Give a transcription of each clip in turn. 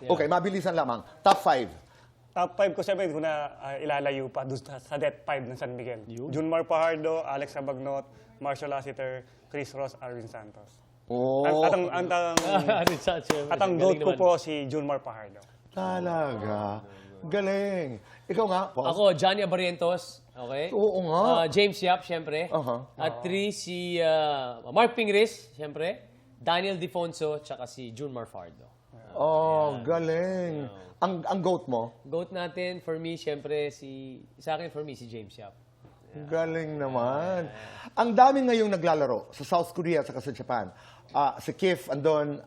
Okay, mabilisan lamang. Top 5. Top 5 ko siyempre ko na ilalayo pa doon sa Death 5 ng San Miguel. Junmar Fajardo, Alex Abagnot, Marshall Lassiter, Chris Ross, Arvin Santos. Oh, At ang GOAT ko po si Junmar Fajardo. talaga. Galing. Ikaw nga, Paul? Ako, Johnny Abarrientos. Okay? Oo nga. James Yap, siyempre. At 3, si Mark Pingris, siyempre. Daniel Defonso, tsaka si Junmar Fajardo. Oh, galing. Ang GOAT mo? GOAT natin, for me, siyempre, sa akin, for me, si James Yap. Galing naman. Ang dami ngayong naglalaro sa South Korea at sa Japan. Si Kif, andon,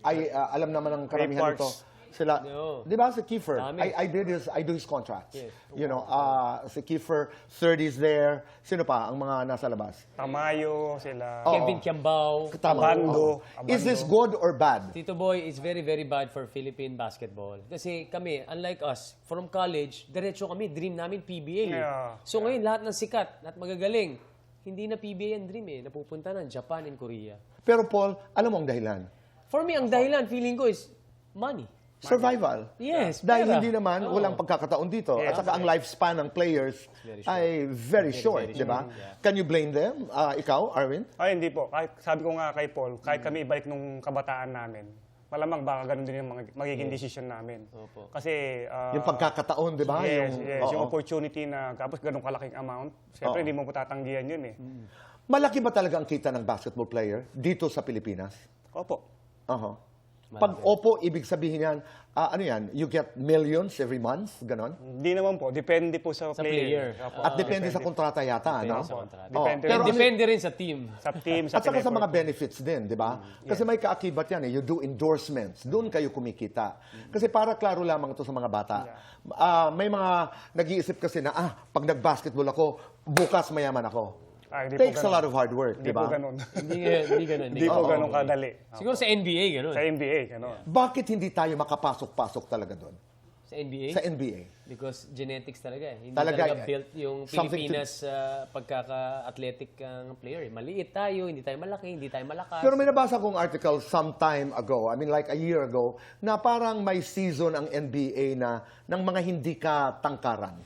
alam naman ng karamihan Ray nito. Parks. Sila, No. di ba si Kiefer? Dami. I do his contracts. Yes. You know, si Kiefer, 30's there. Sino pa ang mga nasa labas? Tamayo, sila. Kevin Kiambao. Tama. Abando. Oo. Is this good or bad? Tito Boy is very, very bad for Philippine basketball. Kasi kami, unlike us, from college, diretso kami, dream namin PBA. Yeah. So ngayon, lahat ng sikat, lahat magagaling, hindi na PBA ang dream eh. Napupunta na Japan and Korea. Pero Paul, alam mo ang dahilan? For me, ang dahilan, feeling ko is money. Survival. Yes, Dahil pera. hindi naman, walang pagkakataon dito. At saka ang lifespan ng players ay very short, di ba? Can you blame them? Ikaw, Arvin? Ay, hindi po. Kahit, sabi ko nga kay Paul, kahit kami ibalik nung kabataan namin, malamang baka ganun din yung magiging decision namin. Opo. Kasi... Yung pagkakataon, di ba? Yes, yung oo. opportunity na tapos ganun kalaking amount, siyempre hindi mo patatanggihan yun eh. Malaki ba talaga ang kita ng basketball player dito sa Pilipinas? Opo. Pag opo, ibig sabihin yan, ano yan, you get millions every month, ganon? Hindi naman po. Depende po sa player. Opo. At depende sa kontrata yata, no? sa kontrata. Depende Pero And depende rin sa team. sa team, sa At saka sa mga tinetwork. benefits din, di ba? Kasi may kaakibat yan eh. You do endorsements. Doon kayo kumikita. Kasi para klaro lamang ito sa mga bata. May mga nag-iisip kasi na, pag nag-basketball ako, bukas mayaman ako. Ay, hindi po Takes a ganun. lot of hard work, Hindi di po ba? ganun. Hindi ganun. Hindi po ganun kadali. Siguro sa NBA, ganun. Sa NBA, ganun. Bakit hindi tayo makapasok-pasok talaga doon? Sa NBA? Sa NBA. Because genetics talaga eh. Hindi Talaga, talaga built yung something Pilipinas pagkaka-athletic ang player. Maliit tayo, hindi tayo malaki, hindi tayo malakas. Pero may nabasa kong article some time ago, I mean like a year ago, na parang may season ang NBA na ng mga hindi ka tangkaran.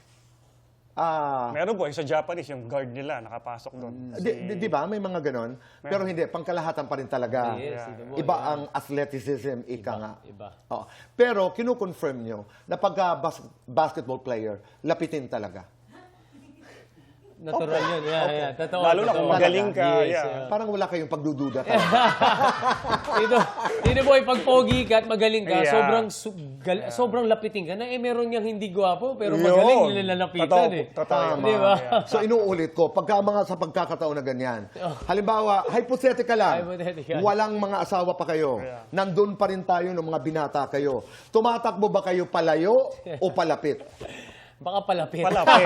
Meron po, yung sa Japanese, yung guard nila, nakapasok doon. Di ba? May mga ganon. Pero hindi, pangkalahatan pa rin talaga. Yes, ito mo, Iba ang athleticism, ika nga. Iba. Oo. Pero kinukonfirm nyo na pagka basketball player, lapitin talaga. Natural yun. Yeah. Totoo. Lalo na kung totoo. magaling ka. Yes, Yeah. Parang wala kayong pagdududa talaga. Dito boy, pag pogi ka at magaling ka, Yeah. sobrang lapitin ka na. Meron niyang hindi gwapo, pero magaling nilalapitan eh. Totoo. Di ba? So inuulit ko, pagka mga sa pagkakataon na ganyan, halimbawa, hypothetical lang, Hypothetical. walang mga asawa pa kayo, nandun pa rin tayo ng mga binata kayo. Tumatakbo ba kayo palayo o palapit? Baka palapit. Palapit.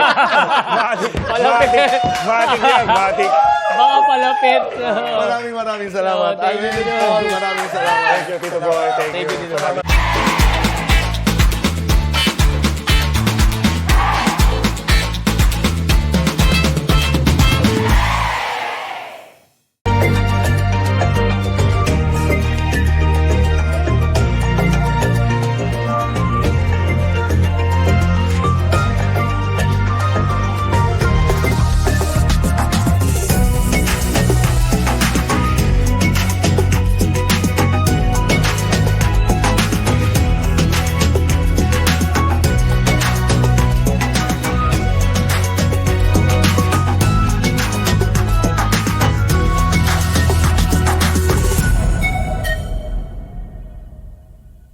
Matik yan, matik. Baka palapit. Maraming salamat. Thank you, Arvin Tito. Paul, maraming salamat. Thank you, Tito Boy. Thank you. Thank you, Tito.